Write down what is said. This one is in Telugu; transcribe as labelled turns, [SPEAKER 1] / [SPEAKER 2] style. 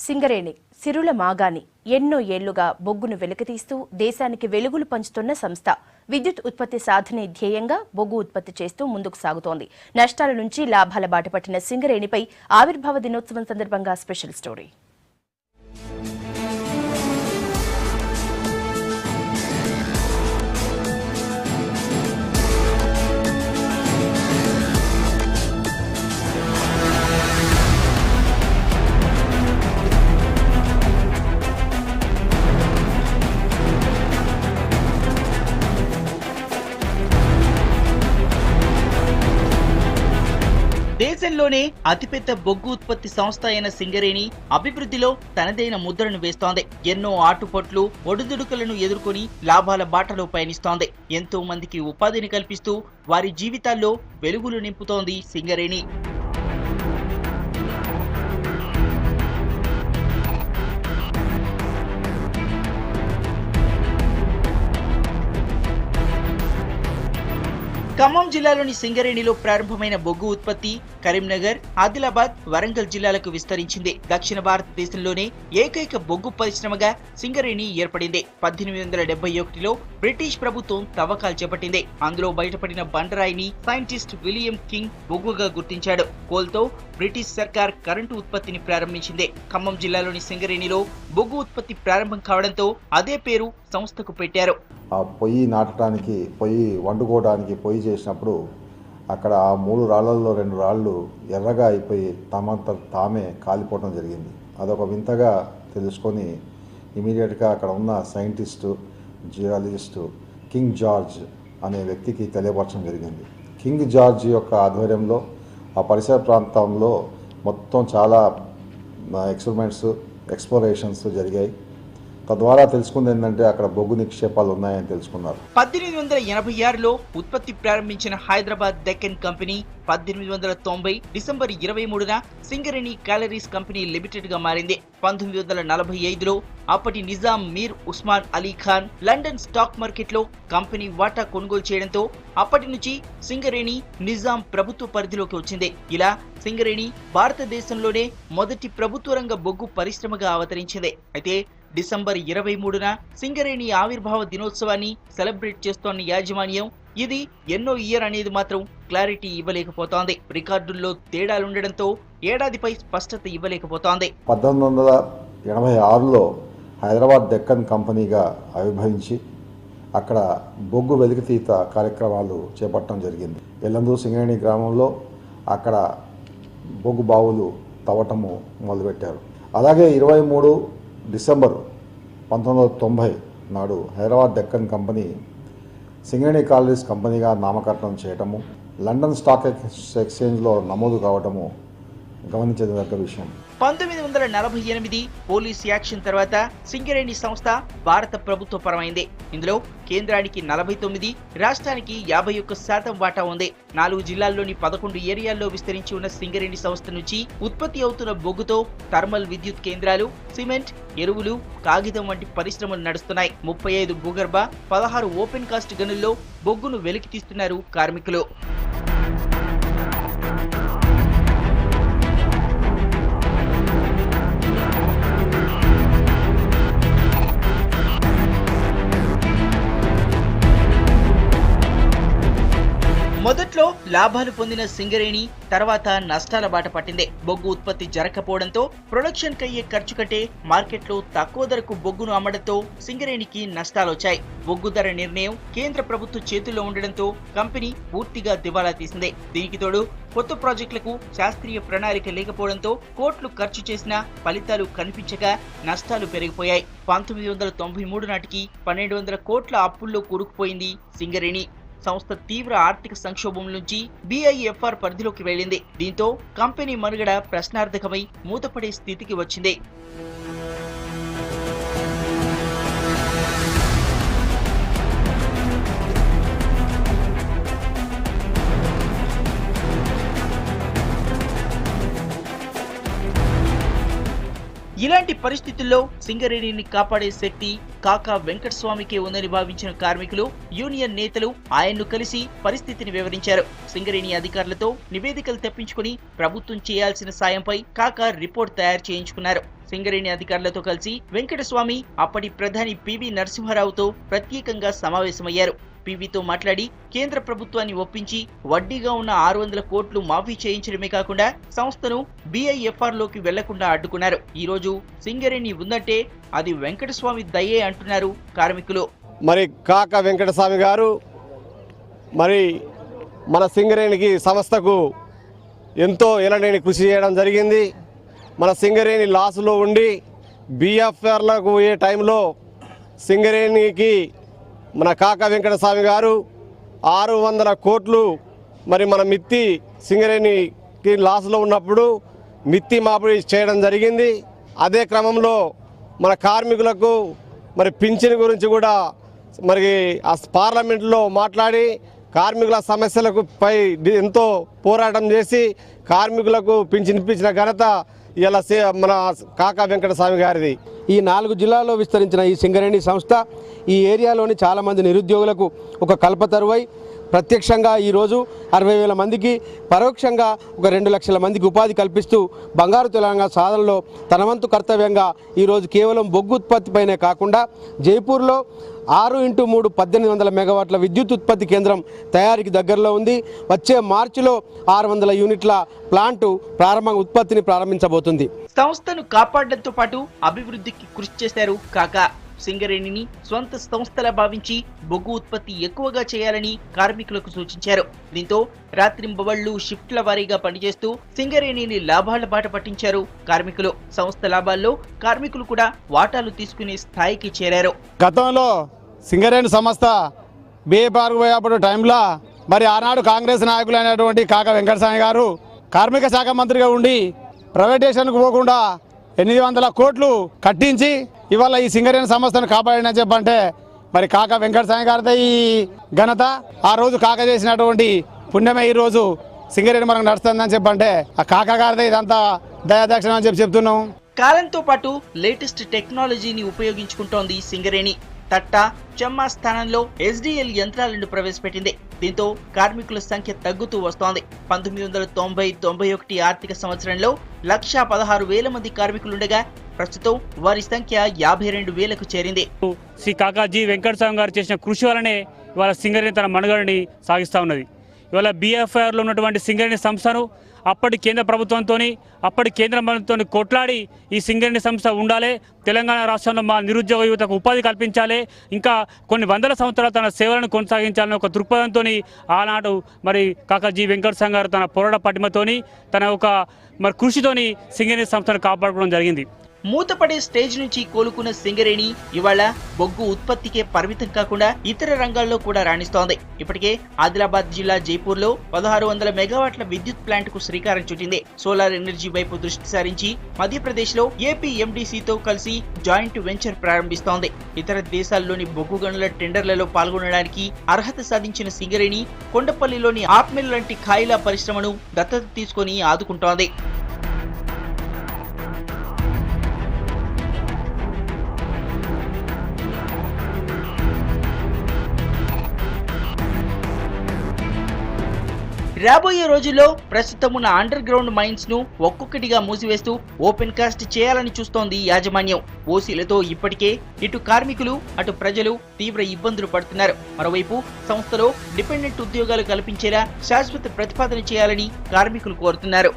[SPEAKER 1] సింగరేణి సిరుల మాగాణి ఎన్నో ఏళ్లుగా బొగ్గును వెలికితీస్తూ దేశానికి వెలుగులు పంచుతున్న సంస్థ. విద్యుత్ ఉత్పత్తి సాధనే ధ్యేయంగా బొగ్గు ఉత్పత్తి చేస్తూ ముందుకు సాగుతోంది. నష్టాల నుంచి లాభాల బాట పట్టిన సింగరేణిపై ఆవిర్భావ దినోత్సవం సందర్భంగా స్పెషల్ స్టోరీ.
[SPEAKER 2] దేశంలోనే అతిపెద్ద బొగ్గు ఉత్పత్తి సంస్థ అయిన సింగరేణి అభివృద్ధిలో తనదైన ముద్రను వేస్తోంది. ఎన్నో ఆటుపోట్లు ఒడిదుడుకులను ఎదుర్కొని లాభాల బాటలో పయనిస్తోంది. ఎంతో మందికి ఉపాధిని కల్పిస్తూ వారి జీవితాల్లో వెలుగులు నింపుతోంది సింగరేణి. ఖమ్మం జిల్లాలోని సింగరేణిలో ప్రారంభమైన బొగ్గు ఉత్పత్తి కరీంనగర్, ఆదిలాబాద్, వరంగల్ జిల్లాలకు విస్తరించింది. దక్షిణ భారతదేశంలోనే ఏకైక బొగ్గు పరిశ్రమగా సింగరేణి ఏర్పడింది. 1871లో బ్రిటిష్ ప్రభుత్వం తవ్వకాలు చేపట్టింది. అందులో బయటపడిన బండరాయిని సైంటిస్ట్ విలియం కింగ్ బొగ్గుగా గుర్తించాడు. కోల్తో బ్రిటిష్ సర్కార్ కరెంటు ఉత్పత్తిని ప్రారంభించింది. ఖమ్మం జిల్లాలోని సింగరేణిలో బొగ్గు ఉత్పత్తి ప్రారంభం కావడంతో అదే పేరు సంస్థకు పెట్టారు.
[SPEAKER 3] ఆ పొయ్యి నాటడానికి, పొయ్యి వండుకోవడానికి పొయ్యి చేసినప్పుడు అక్కడ ఆ 3 రాళ్లలో 2 రాళ్ళు ఎర్రగా అయిపోయి తామే కాలిపోవడం జరిగింది. అదొక వింతగా తెలుసుకొని ఇమీడియట్గా అక్కడ ఉన్న సైంటిస్టు, జియాలజిస్టు కింగ్ జార్జ్ అనే వ్యక్తికి తెలియపరచడం జరిగింది. కింగ్ జార్జ్ యొక్క ఆధ్వర్యంలో ఆ పరిసర ప్రాంతంలో మొత్తం చాలా ఎక్స్పెరిమెంట్స్, ఎక్స్ప్లోరేషన్స్ జరిగాయి. తద్వారా తెలుసుకుంది ఏంటంటే అక్కడ బొగ్గు నిక్షేపాలు ఉన్నాయని తెలుసుకున్నారు.
[SPEAKER 2] 1886లో ఉత్పత్తి ప్రారంభించిన హైదరాబాద్ డెక్కన్ కంపెనీ 1890 డిసెంబర్ 23న సింగరేణి క్యాలరీస్ కంపెనీ లిమిటెడ్ గా మారింది. 1945లో అప్పటి Nizam Mir Osman Ali Khan London stock market లో కంపెనీ వాటా కొనుగోలు చేయడంతో అప్పటి నుంచి సింగరేణి నిజాం ప్రభుత్వ పరిధిలోకి వచ్చింది. ఇలా సింగరేణి భారతదేశంలోనే మొదటి ప్రభుత్వ రంగ బొగ్గు పరిశ్రమగా అవతరించింది. అయితే డిసెంబర్ 23న సింగరేణి ఆవిర్భావ దినోత్సవాన్ని సెలబ్రేట్ చేస్తోన్న యాజమాన్యం ఇది ఎన్నో ఇయర్ అనేది మాత్రం క్లారిటీ ఇవ్వలేకపోతోంది. రికార్డుల్లో తేడాలుండడంతో ఏడాదిపై స్పష్టత ఇవ్వలేకపోతోంది.
[SPEAKER 3] 1886లో హైదరాబాద్ డెక్కన్ కంపెనీగా ఆవిర్భవించి అక్కడ బొగ్గు వెలికితీత కార్యక్రమాలు చేపట్టడం జరిగింది. ఎల్లందూరు సింగరేణి గ్రామంలో అక్కడ బొగ్గు బావులు తవ్వటము మొదలుపెట్టారు. అలాగే 23 డిసెంబర్ 1990 నాడు హైదరాబాద్ డెక్కన్ కంపెనీ సింగరేణి కాలరీస్ కంపెనీగా నామకరణం చేయటము, లండన్ స్టాక్ ఎక్స్చేంజ్లో నమోదు కావటము గమనించదగ్గ విషయం.
[SPEAKER 2] 1948 పోలీస్ యాక్షన్ తర్వాత సింగరేణి సంస్థ భారత ప్రభుత్వ పరమైంది. ఇందులో కేంద్రానికి 49, రాష్ట్రానికి 51% వాటా ఉంది. 4 జిల్లాల్లోని 11 ఏరియాల్లో విస్తరించి ఉన్న సింగరేణి సంస్థ నుంచి ఉత్పత్తి అవుతున్న బొగ్గుతో థర్మల్ విద్యుత్ కేంద్రాలు, సిమెంట్, ఎరువులు, కాగితం వంటి పరిశ్రమలు నడుస్తున్నాయి. 35 భూగర్భ, 16 ఓపెన్ కాస్ట్ గనుల్లో బొగ్గును వెలికి తీస్తున్నారు కార్మికులు. మొదట్లో లాభాలు పొందిన సింగరేణి తర్వాత నష్టాల బాట పట్టింది. బొగ్గు ఉత్పత్తి జరగకపోవడంతో ప్రొడక్షన్ కయ్యే ఖర్చు కంటే మార్కెట్లో తక్కువ ధరకు బొగ్గును అమ్మడంతో సింగరేణికి నష్టాలొచ్చాయి. బొగ్గు ధర నిర్ణయం కేంద్ర ప్రభుత్వ చేతుల్లో ఉండడంతో కంపెనీ పూర్తిగా దివాలా తీసింది. దీనికి తోడు కొత్త ప్రాజెక్టులకు శాస్త్రీయ ప్రణాళిక లేకపోవడంతో కోట్లు ఖర్చు చేసినా ఫలితాలు కనిపించక నష్టాలు పెరిగిపోయాయి. 1993 నాటికి 1200 కోట్ల అప్పుల్లో కూరుకుపోయింది సింగరేణి. సంస్థ తీవ్ర ఆర్థిక సంక్షోభం నుంచి బిఐఎఫ్ఆర్ పరిధిలోకి వెళ్లింది. దీంతో కంపెనీ మనుగడ ప్రశ్నార్థకమై మూతపడే స్థితికి వచ్చింది. ఇలాంటి పరిస్థితుల్లో సింగరేణిని కాపాడే శక్తి కాకా వెంకటస్వామికే ఉందని భావించిన కార్మికులు, యూనియన్ నేతలు ఆయన్ను కలిసి పరిస్థితిని వివరించారు. సింగరేణి అధికారులతో నివేదికలు తెప్పించుకుని ప్రభుత్వం చేయాల్సిన సాయంపై కాకా రిపోర్ట్ తయారు చేయించుకున్నారు. సింగరేణి అధికారులతో కలిసి వెంకటస్వామి అప్పటి ప్రధాని పివి నరసింహారావుతో ప్రత్యేకంగా సమావేశమయ్యారు. పివితో మాట్లాడి కేంద్ర ప్రభుత్వాన్ని ఒప్పించి వడ్డీగా ఉన్న 600 కోట్లు మాఫీ చేయించడమే కాకుండా సంస్థను BIFR లోకి వెళ్లకుండా అడ్డుకున్నారు. ఈ రోజు సింగరేణి ఉందంటే అది వెంకటస్వామి దయే అంటున్నారు కార్మికులు.
[SPEAKER 4] మరి కాకా వెంకటస్వామి గారు మరి మన సింగరేణికి సంస్థకు ఎంతో ఎనలేని కృషి చేయడం జరిగింది. మన సింగరేణి లాసులో ఉండి BIFRలకు పోయే టైంలో సింగరేణికి మన కాకా వెంకటస్వామి గారు 600 కోట్లు మరి మన మిత్తి సింగరేణికి లాస్లో ఉన్నప్పుడు మిత్తి మాఫీ చేయడం జరిగింది. అదే క్రమంలో మన కార్మికులకు మరి పింఛన్ గురించి కూడా మరి ఆ పార్లమెంట్లో మాట్లాడి కార్మికుల సమస్యలకు పై ఎంతో పోరాటం చేసి కార్మికులకు పింఛన్ ఇప్పించిన ఘనత ఇలా మన కాకా వెంకటస్వామి గారిది.
[SPEAKER 5] ఈ 4 జిల్లాల్లో విస్తరించిన ఈ సింగరేణి సంస్థ ఈ ఏరియాలోని చాలామంది నిరుద్యోగులకు ఒక కల్పతరువై ప్రత్యక్షంగా ఈరోజు 60,000 మందికి, పరోక్షంగా ఒక 2 లక్షల మందికి ఉపాధి కల్పిస్తూ బంగారు తెలంగాణ సాధనలో తన వంతు కర్తవ్యంగా ఈరోజు కేవలం బొగ్గు ఉత్పత్తిపైనే కాకుండా జైపూర్లో 6x3 1800 మెగావాట్ల విద్యుత్ ఉత్పత్తి కేంద్రం తయారీకి దగ్గరలో ఉంది. వచ్చే మార్చిలో 600 యూనిట్ల ప్లాంటు ఉత్పత్తిని ప్రారంభించబోతుంది.
[SPEAKER 2] సంస్థను కాపాడడంతో పాటు అభివృద్ధికి కృషి చేశారు కాకా. సింగరేణిని స్వంత సంస్థలా భావించి బొగ్గు ఉత్పత్తి ఎక్కువగా చేయాలని కార్మికులకు సూచించారు. దీంతో రాత్రింబవళ్లు షిఫ్ట్ల వారీగా పనిచేస్తూ సింగరేణిని లాభాల బాట పట్టించారు కార్మికులు. సంస్థ లాభాల్లో కార్మికులు కూడా వాటాలు తీసుకునే స్థాయికి చేరారు.
[SPEAKER 6] గతంలో సింగరేణి సంస్థ BIFRకు పోయేప్పుడు టైంలో మరి ఆనాడు కాంగ్రెస్ నాయకులైనటువంటి కాకా వెంకటస్వామి గారు కార్మిక శాఖ మంత్రిగా ఉండి ప్రైవేటేషన్కు పోకుండా 800 కోట్లు కట్టించి ఇవాళ ఈ సింగరేణి సంస్థను కాపాడని చెప్పంటే మరి కాకా వెంకటస్వామి గారిదే ఈ ఘనత. ఆ రోజు కాకా చేసినటువంటి పుణ్యమే ఈ రోజు సింగరేణి మనకు నడుస్తుందని చెప్పంటే ఆ కాకా గారిదే ఇదంతా దయాదాక్షిణం అని చెప్తున్నాం.
[SPEAKER 2] కాలంతో పాటు లేటెస్ట్ టెక్నాలజీని ఉపయోగించుకుంటోంది సింగరేణి. తట్ట, చెమ్మా స్థానంలో SDL యంత్రాలను ప్రవేశపెట్టింది. దీంతో కార్మికుల సంఖ్య తగ్గుతూ వస్తోంది. 1990-91 ఆర్థిక సంవత్సరంలో 116,000 మంది కార్మికులుండగా ప్రస్తుతం వారి సంఖ్య 52,000కు చేరింది.
[SPEAKER 7] శ్రీ కాకాజీ వెంకటస్వామి గారు చేసిన కృషి వలనే ఇవాళ సింగరేణి తన మనుగడని సాగిస్తూ ఉన్నది. ఇవాళ BIFRలో ఉన్నటువంటి సింగరేణి సంస్థను అప్పటి కేంద్ర ప్రభుత్వంతో అప్పటి కేంద్ర ప్రభుత్వంతో కొట్లాడి ఈ సింగరేణి సంస్థ ఉండాలి, తెలంగాణ రాష్ట్రంలో మా నిరుద్యోగ యువతకు ఉపాధి కల్పించాలి, ఇంకా కొన్ని వందల సంవత్సరాలు తన సేవలను కొనసాగించాలని ఒక దృక్పథంతో ఆనాడు మరి కాకాజీ వెంకటస్వామి గారు తన పోరాట పటిమతోని తన ఒక మరి కృషితోని సింగరేణి సంస్థను కాపాడుకోవడం జరిగింది.
[SPEAKER 2] మూతపడే స్టేజ్ నుంచి కోలుకున్న సింగరేణి ఇవాళ బొగ్గు ఉత్పత్తికే పరిమితం కాకుండా ఇతర రంగాల్లో కూడా రాణిస్తోంది. ఇప్పటికే ఆదిలాబాద్ జిల్లా జైపూర్లో 1600 మెగావాట్ల విద్యుత్ ప్లాంట్ కు శ్రీకారం చుట్టింది. సోలార్ ఎనర్జీ వైపు దృష్టి సారించి మధ్యప్రదేశ్ లో APMDCతో కలిసి జాయింట్ వెంచర్ ప్రారంభిస్తోంది. ఇతర దేశాల్లోని బొగ్గు గనుల టెండర్లలో పాల్గొనడానికి అర్హత సాధించిన సింగరేణి కొండపల్లిలోని ఆప్మిల్ లాంటి ఖాయిలా పరిశ్రమను దత్తత తీసుకుని ఆదుకుంటోంది. రాబోయే రోజుల్లో ప్రస్తుతం ఉన్న అండర్ గ్రౌండ్ మైన్స్ ను ఒక్కొక్కటిగా మూసివేస్తూ ఓపెన్ కాస్ట్ చేయాలని చూస్తోంది యాజమాన్యం. ఓసీలతో ఇప్పటికే ఇటు కార్మికులు అటు ప్రజలు తీవ్ర ఇబ్బందులు పడుతున్నారు. మరోవైపు సంస్థలో డిపెండెంట్ ఉద్యోగాలు కల్పించేలా శాశ్వత ప్రతిపాదన చేయాలని కార్మికులు కోరుతున్నారు.